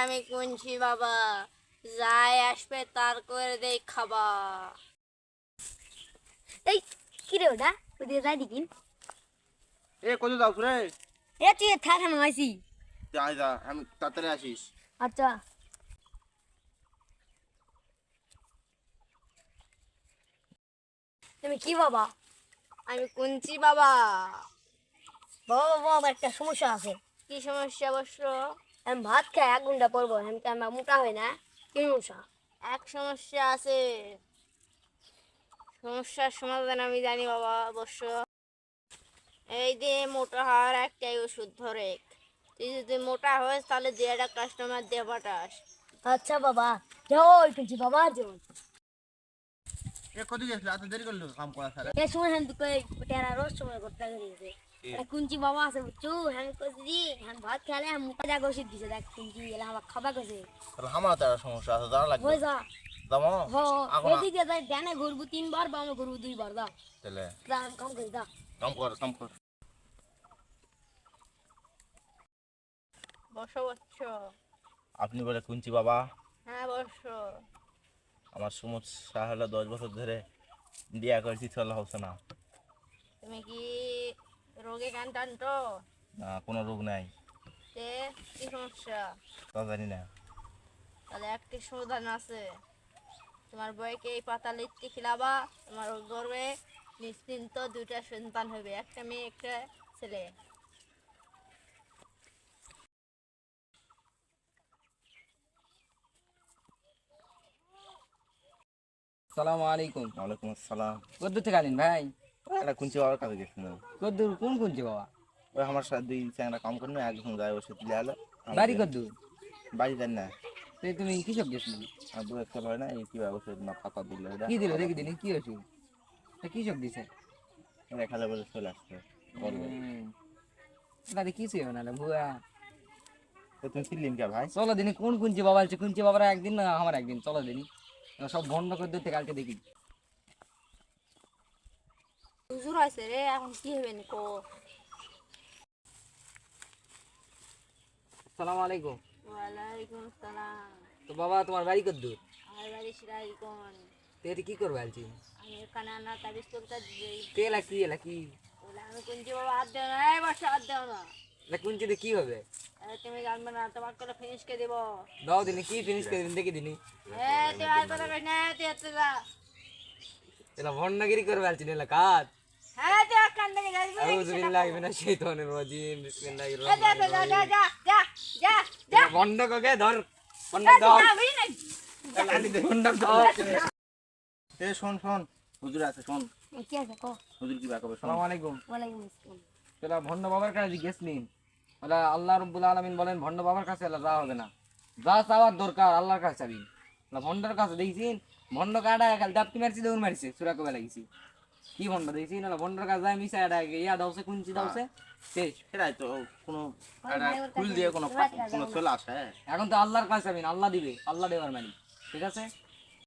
আমি কুঞ্চি বাবা, যাই আসবে তার করে দেই খাবা। এই কি রে ওটা ওদিকে যাই দিকিন। এ কত যাও রে? এ তুই থাক আমি আইছি। যাই যা, আমি তাড়াতাড়ি আসিস। আচ্ছা তুমি কি বাবা? আমি কুঞ্চি বাবা। বাবা বাবা আমার একটা সমস্যা আছে। কি সমস্যা অবশ্য? আমি ভাত খাই 1 ঘন্টা পরবো, আমি তো আমার মোটা হয় না। কি সমস্যা? এক সমস্যা আছে, সমস্যার সমাধান আমি জানি বাবা অবশ্য। এই যে মোটা হওয়ার একটাই ওষুধ ধরে, তুই যদি মোটা হস তাহলে যে একটা কাস্টমার দিয়ে পাঠাস। আচ্ছা বাবা জয় কুঞ্চি বাবা জয়। এ কত গেছিল? এত দেরি করলো কাম করা স্যার? এ সময় হ্যাঁ তুই টেরা রোজ সময় করতে গেছে। কুঞ্চি বাবা আছে বুঝছো, হ্যাঁ কইছি দি হ্যাঁ ভাত খেলে আমি মোটা জায়গা ওষুধ দিছে, দেখ কুঞ্চি এলা আমার খাবা কইছে। তাহলে আমার তো একটা সমস্যা আছে, দাঁড়া লাগবে। হয়ে যা দামো হো এখন এদিকে যাই ডানে ঘুরবো 3 বার, বামে ঘুরবো 2 বার। দা তাহলে যা আমি কাম করি দা। কাম কর। বসো বসছ। আপনি বলে কুঞ্চি বাবা? হ্যাঁ বসো। আমার সমস্যা হলো 10 বছর ধরে বিয়া করেছি, চলা হচ্ছে না। তুমি কি রোগে কান টানতো? না, কোনো রোগ নাই। তে কি সমস্যা? তা জানি না। তাহলে একটি সমাধান আছে, তোমার বউকে এই পাতা লিত্তি খিলাবা, তোমার গর্বে নিশ্চিন্ত 2টা সন্তান হবে, একটা মেয়ে একটা ছেলে। সালামু আলাইকুম। ওয়ালাইকুম আসসালাম। কদ্দূর থেকে আনিন ভাই? একটা কুঞ্চি বাবার কাছে গেছিলাম। কদ্দূর কোন কুঞ্চি বাবা? ওই আমার সাথে 2 চ্যাংড়া কাম করে না, একজন যায় ওষুধ দিলে আলো। বাড়ি কদ্দূর? বাড়ি জানি না। তুমি কিসব গেছিলি? আর 2 এক হয় না, এই কি ওষুধ না পাতা দিলে ওটা কি দিল দেখি দিনি কি ওষুধ? কিসব দিছে? দেখালে বলে চলে আসছে। দাদি কি ছিল না ভুয়া? তো তুমি চিনলিম কে ভাই? চলো দিনি কোন কুঞ্চি বাবা আছে? কুঞ্চি বাবার একদিন না আমার একদিন, চলো দিনি সব বন্ধ করে দিতে কালকে দেখি। হুজুর হয়েছে রে, এখন কি হবে নিকো? সালামু আলাইকুম। ওয়ালাইকুম সালাম। তো বাবা তোমার বাড়ি কদ্দূর? আমার বাড়ি সিরাজগঞ্জ। তো এটি কি করবে আলছি? আমি এখানে আনা তাবিজ করতে দিই। তো এলা কি বলে আমি কুঞ্চি বাবা হাত দেও না, এই বসে হাত দেও না। কুঞ্চিতে কি হবে? তুমি জানবে না, তোমার করে ফিনিশকে দেব। দাও দিনি কি ফিনিশ করে দিন দেখি দিনি। তুই আর কথা কইস না, তুই এতে যা। এটা ভন্ডাগিরি করবে আলছি না কাজ। হ্যাঁ তুই আর কান থেকে যাবি। আউযু বিল্লাহি মিনাশ শাইতানির রাজিম বিসমিল্লাহির যা যা রহমানির যা রহিম। যা যা যা যা যা। বন্ধ করে ধর বন্ধ ধর বন্ধ ধর। এ শোন, হুজুর আছে, শোন। কি আছে কো? হুজুর কি বাকাবে? শোন। আসসালামু আলাইকুম। ওয়ালাইকুম আসসালাম। তোরা ভন্ড বাবার কাছে জিজ্ঞেস নিন। ওরা আল্লাহ রাব্বুল আলামিন বলেন ভন্ড বাবার কাছে এলা যাওয়া হবে না, যা চাওয়ার দরকার আল্লাহর কাছে চাবি। ভন্ডর কাছে দেখছিন ভন্ড কাটা খালি দাপটি মারছি দৌড় মারছে সুরা কবে লাগিয়েছি। কি ভন্ড দেখছি না ভন্ডর কাছে যায় মিশা এটা ইয়া দাওছে কুঞ্চি দাওছে শেষ। সেটাই তো, কোনো একটা ফুল দিয়ে কোনো চলে আসে। এখন তো আল্লাহর কাছে চাবি, আল্লাহ দিবে, আল্লাহ দেওয়ার মালিক, ঠিক আছে?